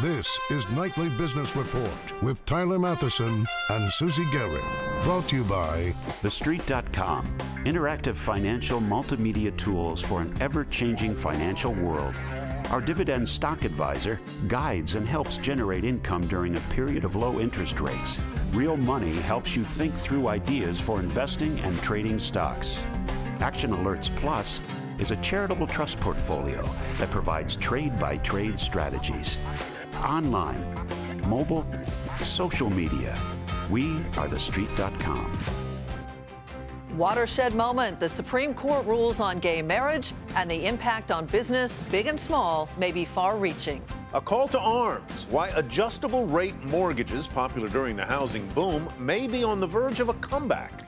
This is Nightly Business Report with Tyler Matheson and Susie Garrett. Brought to you by TheStreet.com, interactive financial multimedia tools for an ever-changing financial world. Our dividend stock advisor guides and helps generate income during a period of low interest rates. Real Money helps you think through ideas for investing and trading stocks. Action Alerts Plus is a charitable trust portfolio that provides trade-by-trade strategies. Online, mobile, social media. We are TheStreet.com. Watershed moment. The Supreme Court rules on gay marriage, and the impact on business, big and small, may be far-reaching. A call to arms. Why adjustable rate mortgages, popular during the housing boom, may be on the verge of a comeback.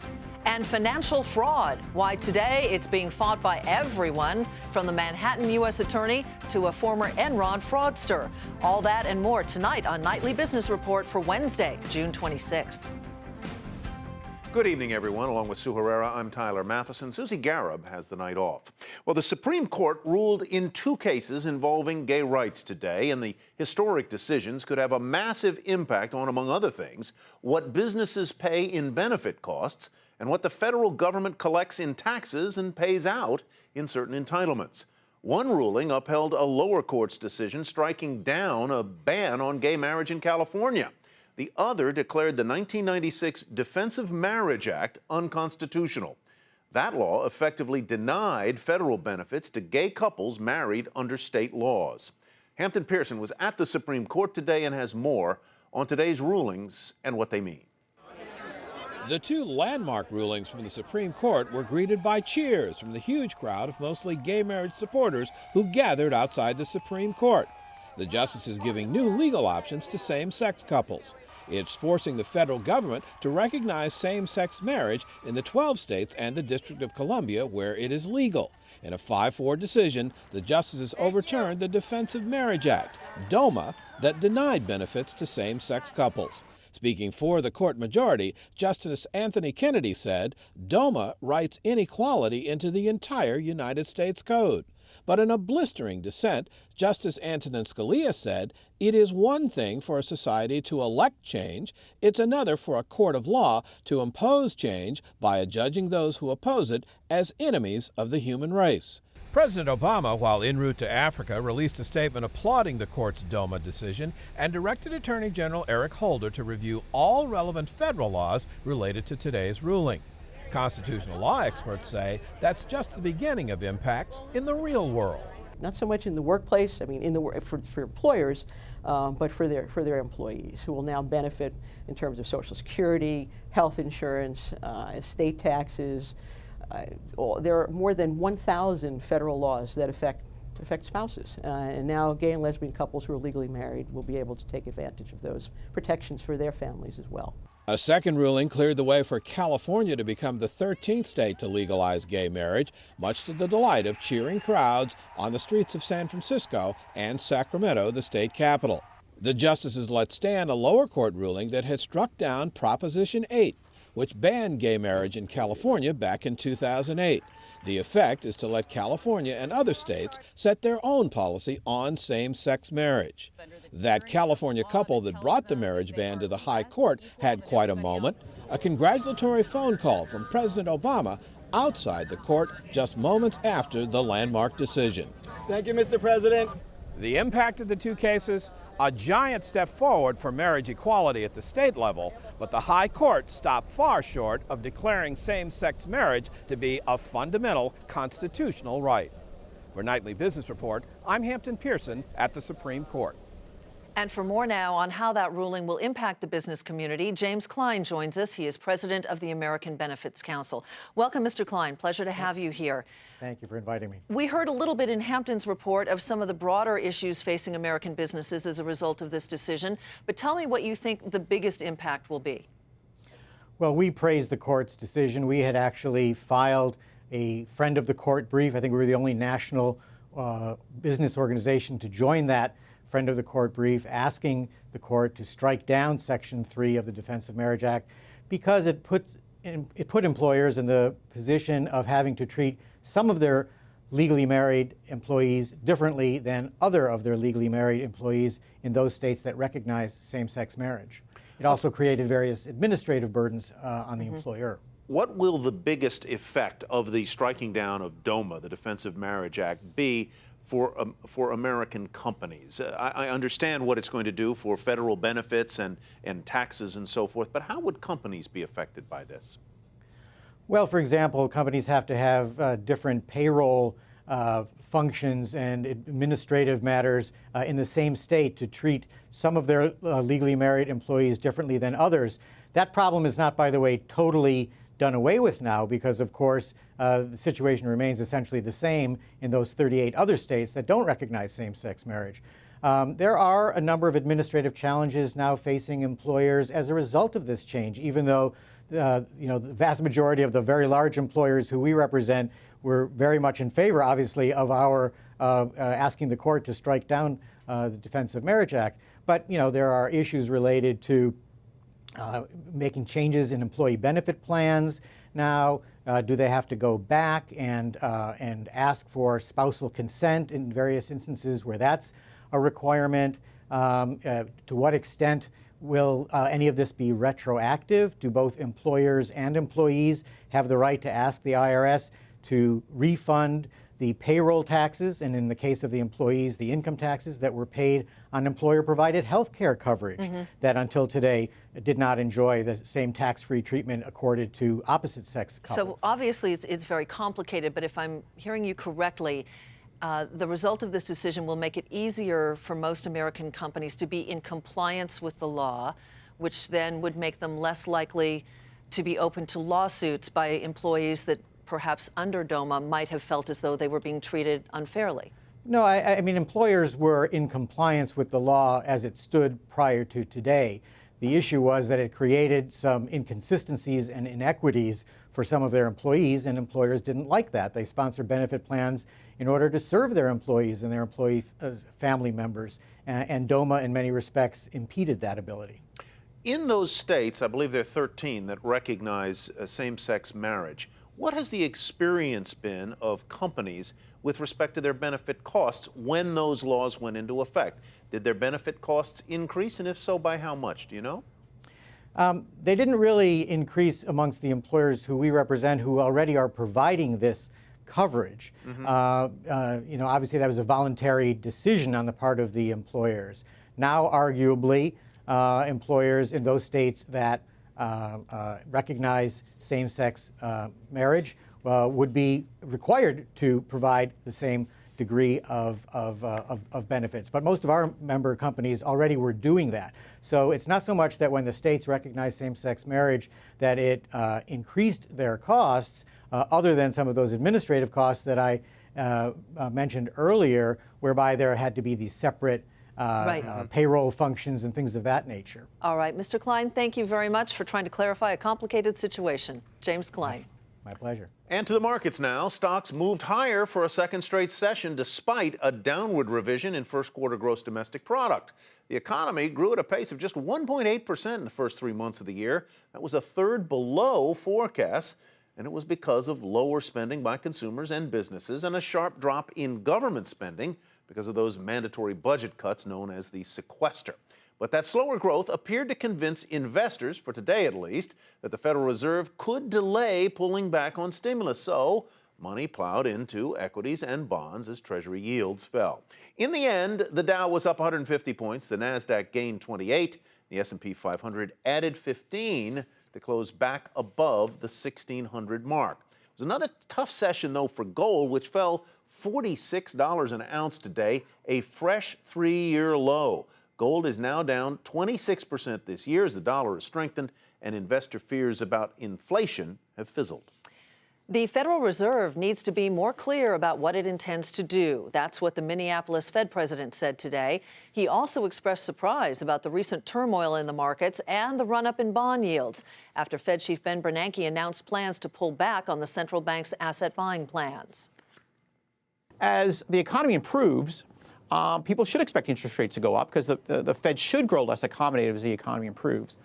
And financial fraud. Why today it's being fought by everyone, from the Manhattan U.S. attorney to a former Enron fraudster. All that and more tonight on Nightly Business Report for Wednesday, June 26th. Good evening, everyone. Along with Sue Herrera, I'm Tyler Matheson. Susie Garrett has the night off. Well, the Supreme Court ruled in 2 cases involving gay rights today, and the historic decisions could have a massive impact on, among other things, what businesses pay in benefit costs and what the federal government collects in taxes and pays out in certain entitlements. One ruling upheld a lower court's decision striking down a ban on gay marriage in California. The other declared the 1996 Defense of Marriage Act unconstitutional. That law effectively denied federal benefits to gay couples married under state laws. Hampton Pearson was at the Supreme Court today and has more on today's rulings and what they mean. The 2 landmark rulings from the Supreme Court were greeted by cheers from the huge crowd of mostly gay marriage supporters who gathered outside the Supreme Court. The justices giving new legal options to same-sex couples. It's forcing the federal government to recognize same-sex marriage in the 12 states and the District of Columbia where it is legal. In a 5-4 decision, the justices overturned the Defense of Marriage Act, DOMA, that denied benefits to same-sex couples. Speaking for the court majority, Justice Anthony Kennedy said, DOMA writes inequality into the entire United States Code. But in a blistering dissent, Justice Antonin Scalia said, it is one thing for a society to elect change, it's another for a court of law to impose change by adjudging those who oppose it as enemies of the human race. President Obama, while en route to Africa, released a statement applauding the court's DOMA decision and directed Attorney General Eric Holder to review all relevant federal laws related to today's ruling. Constitutional law experts say that's just the beginning of impacts in the real world. Not so much in the workplace, I mean, for employers, but for their employees, who will now benefit in terms of Social Security, health insurance, estate taxes. There are more than 1,000 federal laws that affect spouses. And now gay and lesbian couples who are legally married will be able to take advantage of those protections for their families as well. A second ruling cleared the way for California to become the 13th state to legalize gay marriage, much to the delight of cheering crowds on the streets of San Francisco and Sacramento, the state capital. The justices let stand a lower court ruling that had struck down Proposition 8, which banned gay marriage in California back in 2008. The effect is to let California and other states set their own policy on same-sex marriage. That California couple that brought the marriage ban to the high court had quite a moment. A congratulatory phone call from President Obama outside the court just moments after the landmark decision. Thank you, Mr. President. The impact of the 2 cases, a giant step forward for marriage equality at the state level, but the high court stopped far short of declaring same-sex marriage to be a fundamental constitutional right. For Nightly Business Report, I'm Hampton Pearson at the Supreme Court. And for more now on how that ruling will impact the business community, James Klein joins us. He is president of the American Benefits Council. Welcome, Mr. Klein. Pleasure to have you here. Thank you for inviting me. We heard a little bit in Hampton's report of some of the broader issues facing American businesses as a result of this decision. But tell me what you think the biggest impact will be. Well, we praised the court's decision. We had actually filed a friend of the court brief. I think we were the only national business organization to join that friend of the court brief, asking the court to strike down Section 3 of the Defense of Marriage Act because it put employers in the position of having to treat some of their legally married employees differently than other of their legally married employees in those states that recognize same-sex marriage. It also created various administrative burdens on the employer. What will the biggest effect of the striking down of DOMA, the Defense of Marriage Act, be for American companies? I understand what it's going to do for federal benefits and taxes and so forth, but how would companies be affected by this? Well, for example, companies have to have different payroll functions and administrative matters in the same state to treat some of their legally married employees differently than others. That problem is not, by the way, totally done away with now because, of course, the situation remains essentially the same in those 38 other states that don't recognize same-sex marriage. There are a number of administrative challenges now facing employers as a result of this change, even though the vast majority of the very large employers who we represent were very much in favor, obviously, of our asking the court to strike down the Defense of Marriage Act. But there are issues related to making changes in employee benefit plans now. Do they have to go back and ask for spousal consent in various instances where that's a requirement? To what extent will any of this be retroactive? Do both employers and employees have the right to ask the IRS to refund the payroll taxes, and in the case of the employees, the income taxes that were paid on employer-provided health care coverage that until today did not enjoy the same tax-free treatment accorded to opposite-sex couples? So obviously it's very complicated, but if I'm hearing you correctly, the result of this decision will make it easier for most American companies to be in compliance with the law, which then would make them less likely to be open to lawsuits by employees that perhaps under DOMA might have felt as though they were being treated unfairly. No, I mean, employers were in compliance with the law as it stood prior to today. The issue was that it created some inconsistencies and inequities for some of their employees, and employers didn't like that. They sponsor benefit plans in order to serve their employees and their employee family members, and DOMA in many respects impeded that ability. In those states, I believe there are 13 that recognize same-sex marriage. What has the experience been of companies with respect to their benefit costs when those laws went into effect? Did their benefit costs increase, and if so, by how much? Do you know? They didn't really increase amongst the employers who we represent who already are providing this coverage. Obviously that was a voluntary decision on the part of the employers. Now, arguably, employers in those states that recognize same-sex marriage would be required to provide the same degree of benefits. But most of our member companies already were doing that. So it's not so much that when the states recognized same-sex marriage that it increased their costs, other than some of those administrative costs that I mentioned earlier, whereby there had to be these separate payroll functions and things of that nature. All right, Mr. Klein, thank you very much for trying to clarify a complicated situation. James Klein. My pleasure. And to the markets now. Stocks moved higher for a second straight session despite a downward revision in first quarter gross domestic product. The economy grew at a pace of just 1.8% in the first 3 months of the year. That was a third below forecasts, and it was because of lower spending by consumers and businesses and a sharp drop in government spending because of those mandatory budget cuts known as the sequester. But that slower growth appeared to convince investors, for today at least, that the Federal Reserve could delay pulling back on stimulus. So money plowed into equities and bonds as Treasury yields fell. In the end, the Dow was up 150 points, the Nasdaq gained 28, the S&P 500 added 15 to close back above the 1,600 mark. It was another tough session, though, for gold, which fell $46 an ounce today, a fresh 3-year low. Gold is now down 26% this year as the dollar has strengthened and investor fears about inflation have fizzled. The Federal Reserve needs to be more clear about what it intends to do. That's what the Minneapolis Fed president said today. He also expressed surprise about the recent turmoil in the markets and the run-up in bond yields after Fed Chief Ben Bernanke announced plans to pull back on the central bank's asset buying plans. As the economy improves, people should expect interest rates to go up because the Fed should grow less accommodative as the economy improves.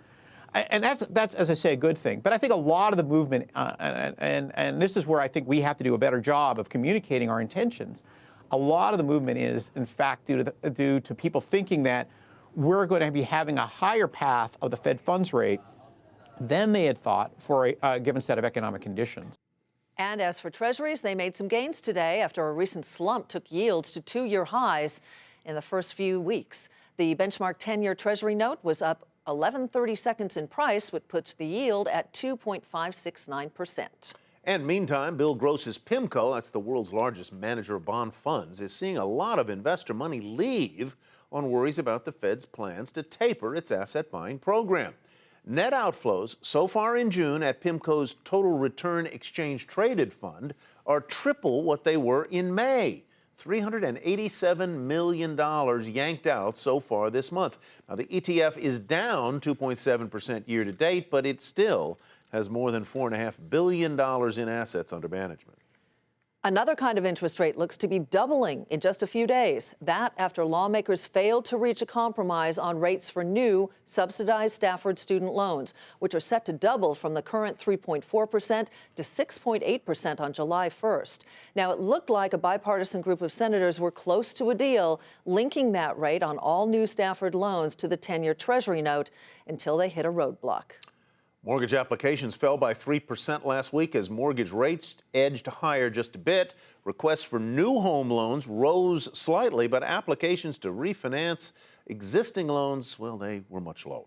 And that's, as I say, a good thing. But I think a lot of the movement, and this is where I think we have to do a better job of communicating our intentions. A lot of the movement is, in fact, due to people thinking that we're going to be having a higher path of the Fed funds rate than they had thought for a given set of economic conditions. And as for treasuries, they made some gains today after a recent slump took yields to two-year highs in the first few weeks. The benchmark 10-year treasury note was up 11/32 in price, which puts the yield at 2.569%. And meantime, Bill Gross's PIMCO, that's the world's largest manager of bond funds, is seeing a lot of investor money leave on worries about the Fed's plans to taper its asset buying program. Net outflows so far in June at PIMCO's Total Return Exchange Traded Fund are triple what they were in May. $387 million yanked out so far this month. Now, the ETF is down 2.7% year to date, but it still has more than $4.5 billion in assets under management. Another kind of interest rate looks to be doubling in just a few days. That after lawmakers failed to reach a compromise on rates for new subsidized Stafford student loans, which are set to double from the current 3.4% to 6.8% on July 1st. Now, it looked like a bipartisan group of senators were close to a deal linking that rate on all new Stafford loans to the 10-year Treasury note until they hit a roadblock. Mortgage applications fell by 3% last week as mortgage rates edged higher just a bit. Requests for new home loans rose slightly, but applications to refinance existing loans, well, they were much lower.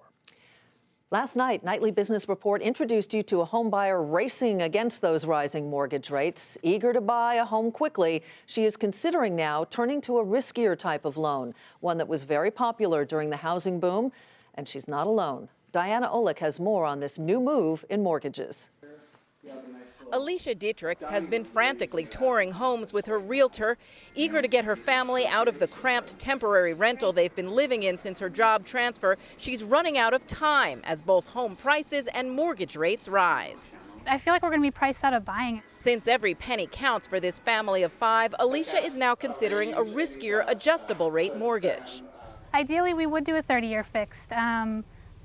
Last night, Nightly Business Report introduced you to a home buyer racing against those rising mortgage rates. Eager to buy a home quickly, she is considering now turning to a riskier type of loan, one that was very popular during the housing boom, and she's not alone. Diana Olick has more on this new move in mortgages. Alicia Dietrichs has been frantically touring homes with her realtor, eager to get her family out of the cramped temporary rental they've been living in since her job transfer. She's running out of time as both home prices and mortgage rates rise. I feel like we're going to be priced out of buying. Since every penny counts for this family of 5, Alicia is now considering a riskier adjustable rate mortgage. Ideally, we would do a 30-year fixed.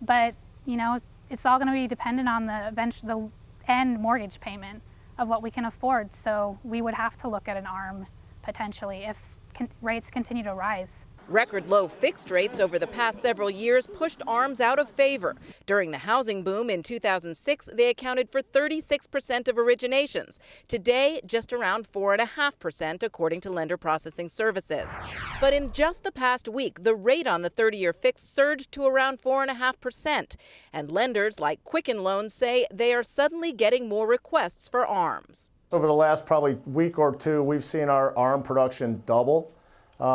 But, you know, it's all going to be dependent on the end mortgage payment of what we can afford. So we would have to look at an ARM potentially if rates continue to rise. Record low fixed rates over the past several years pushed ARMs out of favor. During the housing boom in 2006, they accounted for 36% of originations. Today, just around 4.5%, according to Lender Processing Services. But in just the past week, the rate on the 30-year fixed surged to around 4.5%. And lenders like Quicken Loans say they are suddenly getting more requests for ARMs. Over the last probably week or two, we've seen our ARM production double.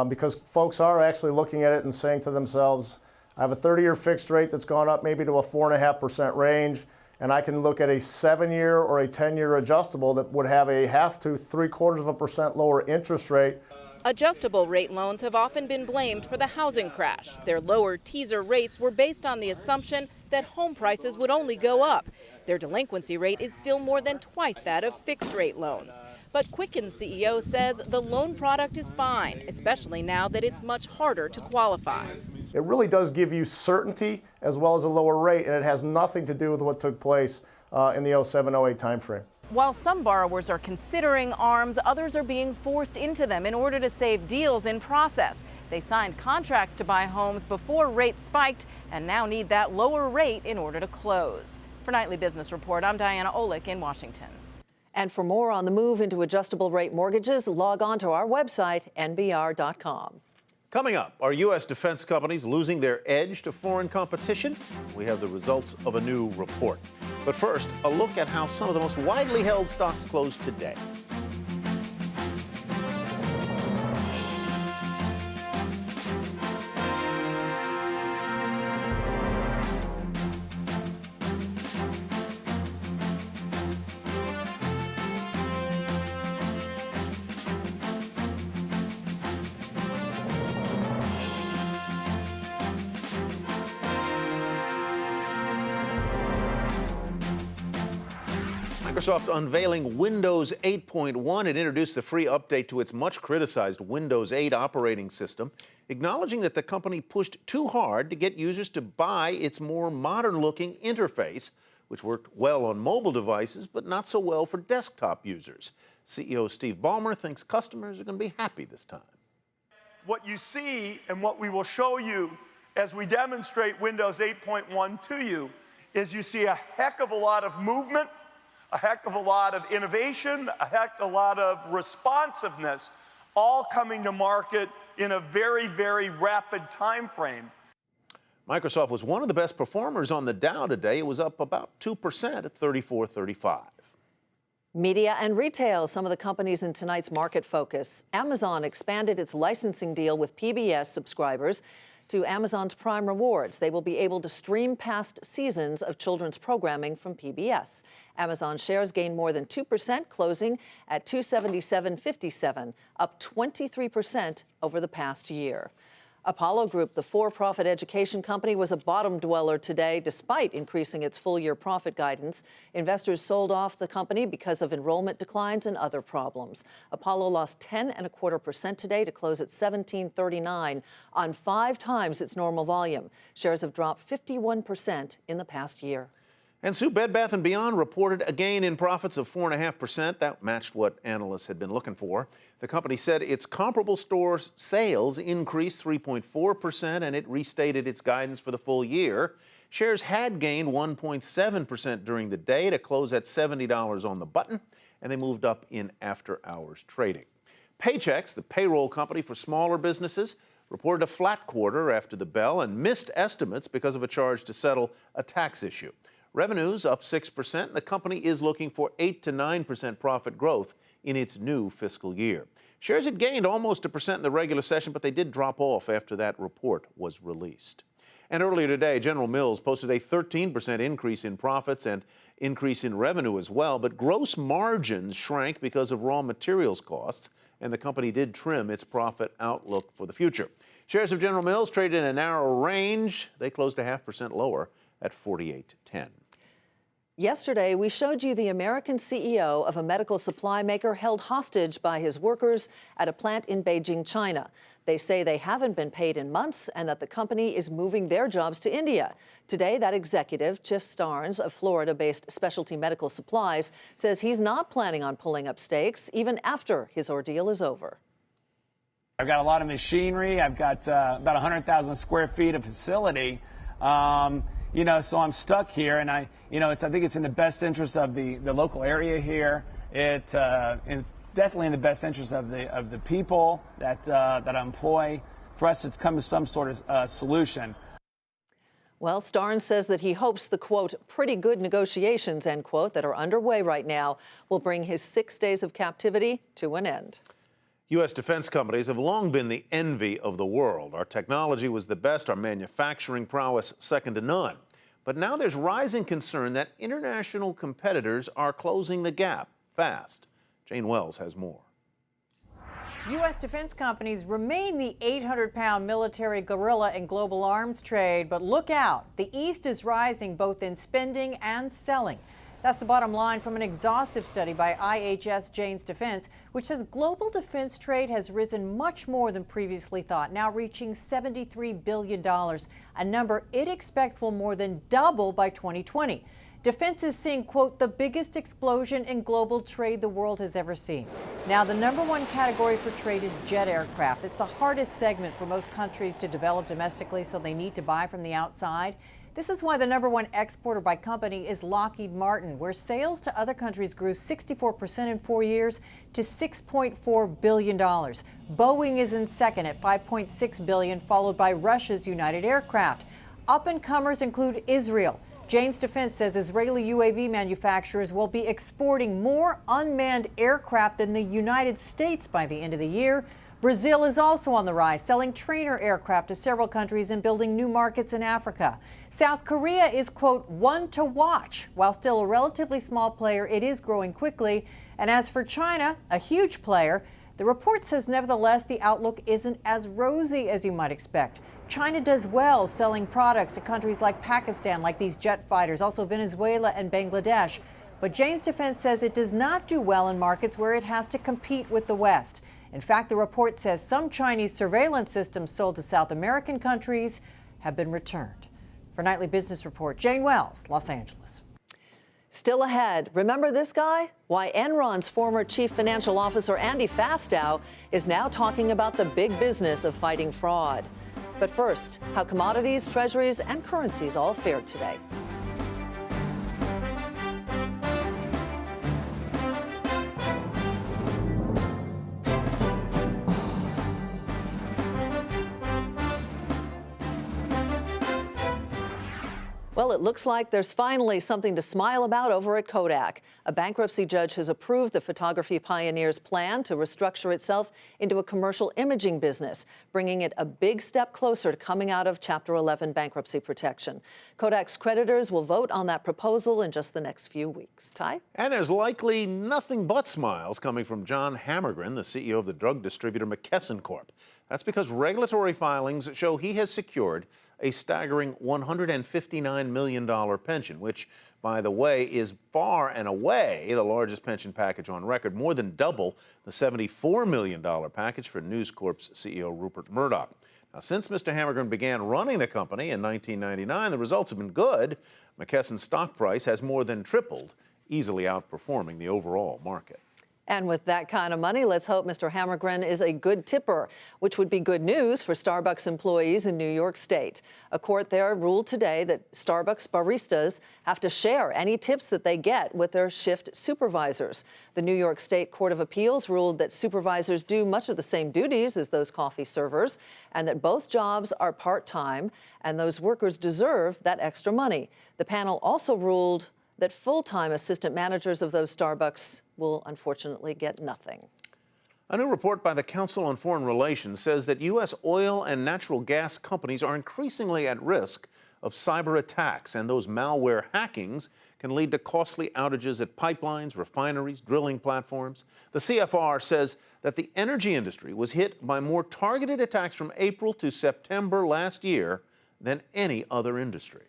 Because folks are actually looking at it and saying to themselves, I have a 30-year fixed rate that's gone up maybe to a 4.5% range, and I can look at a 7-year or a 10-year adjustable that would have a 0.5 to 0.75% lower interest rate. Adjustable rate loans have often been blamed for the housing crash. Their lower teaser rates were based on the assumption that home prices would only go up. Their delinquency rate is still more than twice that of fixed rate loans. But Quicken's CEO says the loan product is fine, especially now that it's much harder to qualify. It really does give you certainty as well as a lower rate, and it has nothing to do with what took place in the 07-08 timeframe. While some borrowers are considering ARMs, others are being forced into them in order to save deals in process. They signed contracts to buy homes before rates spiked and now need that lower rate in order to close. For Nightly Business Report, I'm Diana Olick in Washington. And for more on the move into adjustable rate mortgages, log on to our website, nbr.com. Coming up, are U.S. defense companies losing their edge to foreign competition? We have the results of a new report. But first, a look at how some of the most widely held stocks closed today. Microsoft unveiling Windows 8.1. It introduced the free update to its much criticized Windows 8 operating system. acknowledging that the company pushed too hard to get users to buy its more modern-looking interface, which worked well on mobile devices but not so well for desktop users. CEO Steve Ballmer thinks customers are going to be happy this time. What you see and what we will show you as we demonstrate Windows 8.1 to you is you see a heck of a lot of movement, a heck of a lot of innovation, a heck of a lot of responsiveness, all coming to market in a very, very rapid time frame. Microsoft was one of the best performers on the Dow today. It was up about 2% at 3435. Media and retail, some of the companies in tonight's market focus. Amazon expanded its licensing deal with PBS subscribers to Amazon's Prime Rewards. They will be able to stream past seasons of children's programming from PBS. Amazon shares gained more than 2%, closing at $277.57, up 23% over the past year. Apollo Group, the for-profit education company, was a bottom dweller today despite increasing its full-year profit guidance. Investors sold off the company because of enrollment declines and other problems. Apollo lost 10.25% today to close at $17.39 on 5 times its normal volume. Shares have dropped 51% in the past year. And Bed Bath & Beyond reported a gain in profits of 4.5%. That matched what analysts had been looking for. The company said its comparable store sales increased 3.4%, and it restated its guidance for the full year. Shares had gained 1.7% during the day to close at $70 on the button, and they moved up in after-hours trading. Paychex, the payroll company for smaller businesses, reported a flat quarter after the bell and missed estimates because of a charge to settle a tax issue. Revenues up 6%. The company is looking for 8 to 9% profit growth in its new fiscal year. Shares had gained almost 1% in the regular session, but they did drop off after that report was released. And earlier today, General Mills posted a 13% increase in profits and increase in revenue as well, but gross margins shrank because of raw materials costs, and the company did trim its profit outlook for the future. Shares of General Mills traded in a narrow range. They closed 0.5% lower at 48.10. Yesterday, we showed you the American CEO of a medical supply maker held hostage by his workers at a plant in Beijing, China. They say they haven't been paid in months and that the company is moving their jobs to India. Today, that executive, Chief Starnes of Florida-based Specialty Medical Supplies, says he's not planning on pulling up stakes even after his ordeal is over. I've got a lot of machinery. I've got about 100,000 square feet of facility. So I'm stuck here, and I think it's in the best interest of the local area here. Definitely in the best interest of the people that I employ, for us to come to some sort of solution. Well, Starnes says that he hopes the, quote, pretty good negotiations, end quote, that are underway right now will bring his 6 days of captivity to an end. U.S. defense companies have long been the envy of the world. Our technology was the best, our manufacturing prowess second to none. But now there's rising concern that international competitors are closing the gap fast. Jane Wells has more. U.S. defense companies remain the 800-pound military gorilla in global arms trade, but look out. The East is rising both in spending and selling. That's the bottom line from an exhaustive study by IHS Jane's Defense, which says global defense trade has risen much more than previously thought, now reaching $73 billion, a number it expects will more than double by 2020. Defense is seeing, quote, the biggest explosion in global trade the world has ever seen. Now, the #1 category for trade is jet aircraft. It's the hardest segment for most countries to develop domestically, so they need to buy from the outside. This is why the #1 exporter by company is Lockheed Martin, where sales to other countries grew 64% in 4 years to $6.4 billion. Boeing is in second at $5.6 billion, followed by Russia's United Aircraft. Up-and-comers include Israel. Jane's Defense says Israeli UAV manufacturers will be exporting more unmanned aircraft than the United States by the end of the year. Brazil is also on the rise, selling trainer aircraft to several countries and building new markets in Africa. South Korea is, quote, one to watch. While still a relatively small player, it is growing quickly. And as for China, a huge player, the report says nevertheless the outlook isn't as rosy as you might expect. China does well selling products to countries like Pakistan, like these jet fighters, also Venezuela and Bangladesh. But Jane's Defense says it does not do well in markets where it has to compete with the West. In fact, the report says some Chinese surveillance systems sold to South American countries have been returned. For Nightly Business Report, Jane Wells, Los Angeles. Still ahead, remember this guy? Why Enron's former chief financial officer Andy Fastow is now talking about the big business of fighting fraud. But first, how commodities, treasuries, and currencies all fared today. Well, it looks like there's finally something to smile about over at Kodak. A bankruptcy judge has approved the photography pioneer's plan to restructure itself into a commercial imaging business, bringing it a big step closer to coming out of Chapter 11 bankruptcy protection. Kodak's creditors will vote on that proposal in just the next few weeks. Ty? And there's likely nothing but smiles coming from John Hammergren, the CEO of the drug distributor McKesson Corp. That's because regulatory filings show he has secured a staggering $159 million pension, which, by the way, is far and away the largest pension package on record, more than double the $74 million package for News Corp's CEO Rupert Murdoch. Now, since Mr. Hammergren began running the company in 1999, the results have been good. McKesson's stock price has more than tripled, easily outperforming the overall market. And with that kind of money, let's hope Mr. Hammergren is a good tipper, which would be good news for Starbucks employees in New York State. A court there ruled today that Starbucks baristas have to share any tips that they get with their shift supervisors. The New York State Court of Appeals ruled that supervisors do much of the same duties as those coffee servers, and that both jobs are part-time, and those workers deserve that extra money. The panel also ruled that full-time assistant managers of those Starbucks will unfortunately get nothing. A new report by the Council on Foreign Relations says that U.S. oil and natural gas companies are increasingly at risk of cyber attacks, and those malware hackings can lead to costly outages at pipelines, refineries, drilling platforms. The CFR says that the energy industry was hit by more targeted attacks from April to September last year than any other industry.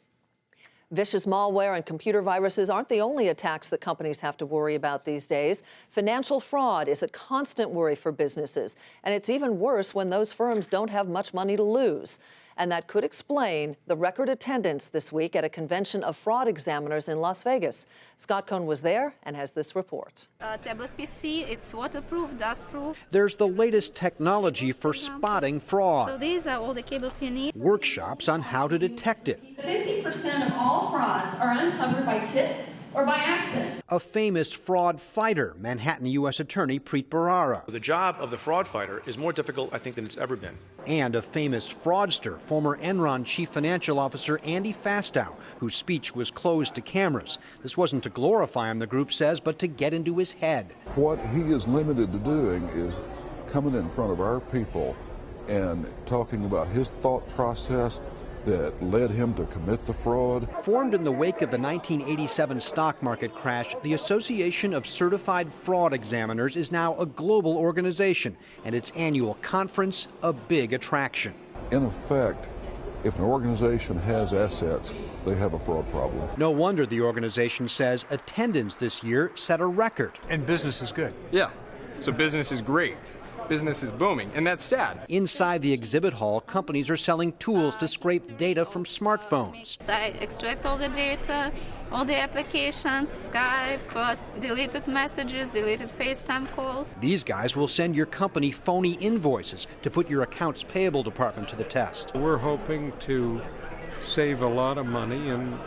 Vicious malware and computer viruses aren't the only attacks that companies have to worry about these days. Financial fraud is a constant worry for businesses, and it's even worse when those firms don't have much money to lose. And that could explain the record attendance this week at a convention of fraud examiners in Las Vegas. Scott Cohn was there and has this report. Tablet PC, it's waterproof, dustproof. There's the latest technology for spotting fraud. So these are all the cables you need. Workshops on how to detect it. 50% of all frauds are uncovered by tip or by accident. A famous fraud fighter, Manhattan U.S. Attorney Preet Bharara. The job of the fraud fighter is more difficult, I think, than it's ever been. And a famous fraudster, former Enron Chief Financial Officer Andy Fastow, whose speech was closed to cameras. This wasn't to glorify him, the group says, but to get into his head. What he is limited to doing is coming in front of our people and talking about his thought process that led him to commit the fraud. Formed in the wake of the 1987 stock market crash, the Association of Certified Fraud Examiners is now a global organization, and its annual conference a big attraction. In effect, if an organization has assets, they have a fraud problem. No wonder the organization says attendance this year set a record. And business is good. Yeah, so business is great. Business is booming, and that's sad. Inside the exhibit hall, companies are selling tools to scrape data from smartphones. I extract all the data, all the applications, Skype, deleted messages, deleted FaceTime calls. These guys will send your company phony invoices to put your accounts payable department to the test. We're hoping to save a lot of money and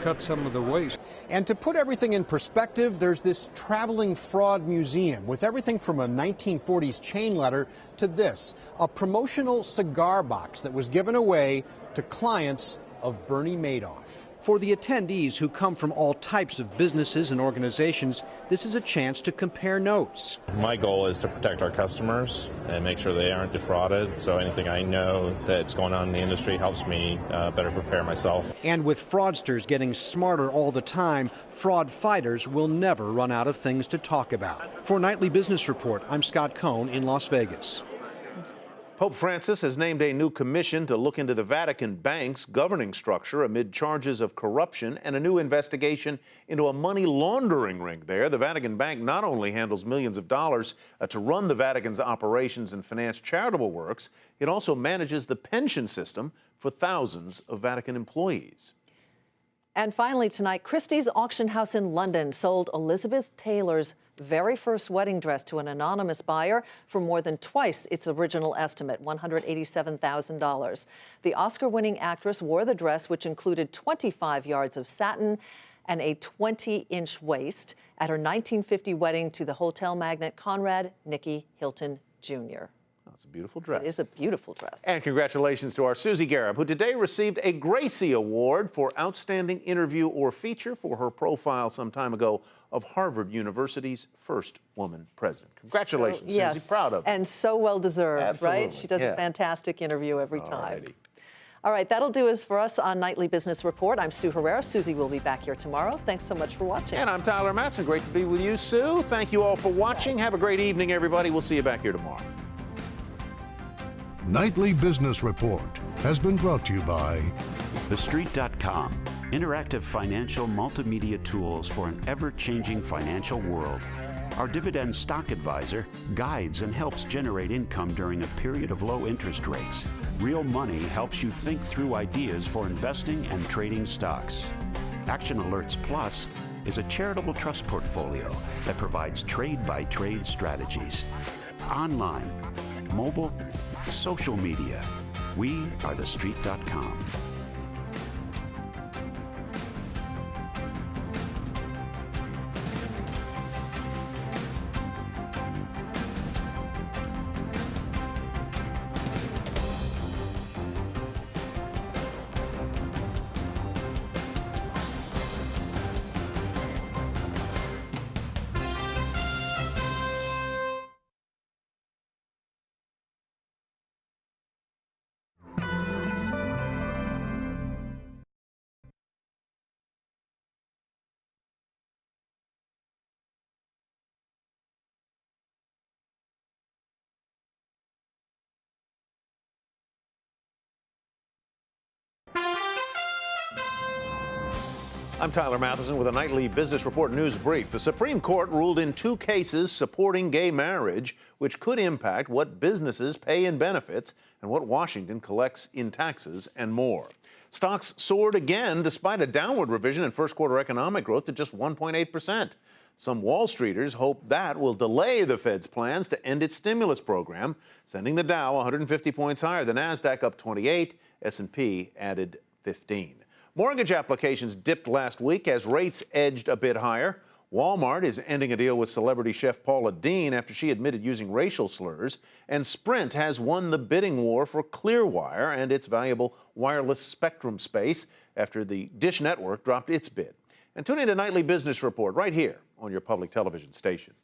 cut some of the waste. And to put everything in perspective, there's this traveling fraud museum with everything from a 1940s chain letter to this, a promotional cigar box that was given away to clients of Bernie Madoff. For the attendees who come from all types of businesses and organizations, this is a chance to compare notes. My goal is to protect our customers and make sure they aren't defrauded. So anything I know that's going on in the industry helps me better prepare myself. And with fraudsters getting smarter all the time, fraud fighters will never run out of things to talk about. For Nightly Business Report, I'm Scott Cohn in Las Vegas. Pope Francis has named a new commission to look into the Vatican bank's governing structure amid charges of corruption and a new investigation into a money laundering ring there. The Vatican Bank not only handles millions of dollars to run the Vatican's operations and finance charitable works, it also manages the pension system for thousands of Vatican employees. And finally tonight, Christie's auction house in London sold Elizabeth Taylor's very first wedding dress to an anonymous buyer for more than twice its original estimate, $187,000. The Oscar-winning actress wore the dress, which included 25 yards of satin and a 20-inch waist, at her 1950 wedding to the hotel magnate Conrad Nicky Hilton Jr. It's a beautiful dress. It is a beautiful dress. And congratulations to our Susie Garab, who today received a Gracie Award for Outstanding Interview or Feature for her profile some time ago of Harvard University's first woman president. Congratulations, Yes, Susie. Proud of you. and so well deserved, Absolutely, right? She does yeah. a fantastic interview every time. Alrighty. All right, that'll do us for us on Nightly Business Report. I'm Sue Herrera. Susie will be back here tomorrow. Thanks so much for watching. And I'm Tyler Matson. Great to be with you, Sue. Thank you all for watching. Have a great evening, everybody. We'll see you back here tomorrow. Nightly Business Report has been brought to you by TheStreet.com, interactive financial multimedia tools for an ever-changing financial world. Our dividend stock advisor guides and helps generate income during a period of low interest rates. Real Money helps you think through ideas for investing and trading stocks. Action Alerts Plus is a charitable trust portfolio that provides trade-by-trade strategies. Online, mobile, social media. We are TheStreet.com. I'm Tyler Matheson with a Nightly Business Report news brief. The Supreme Court ruled in 2 cases supporting gay marriage, which could impact what businesses pay in benefits and what Washington collects in taxes and more. Stocks soared again despite a downward revision in first quarter economic growth to just 1.8%. Some Wall Streeters hope that will delay the Fed's plans to end its stimulus program, sending the Dow 150 points higher. The Nasdaq up 28, S&P added 15. Mortgage applications dipped last week as rates edged a bit higher. Walmart is ending a deal with celebrity chef Paula Deen after she admitted using racial slurs. And Sprint has won the bidding war for Clearwire and its valuable wireless spectrum space after the Dish Network dropped its bid. And tune in to Nightly Business Report right here on your public television station.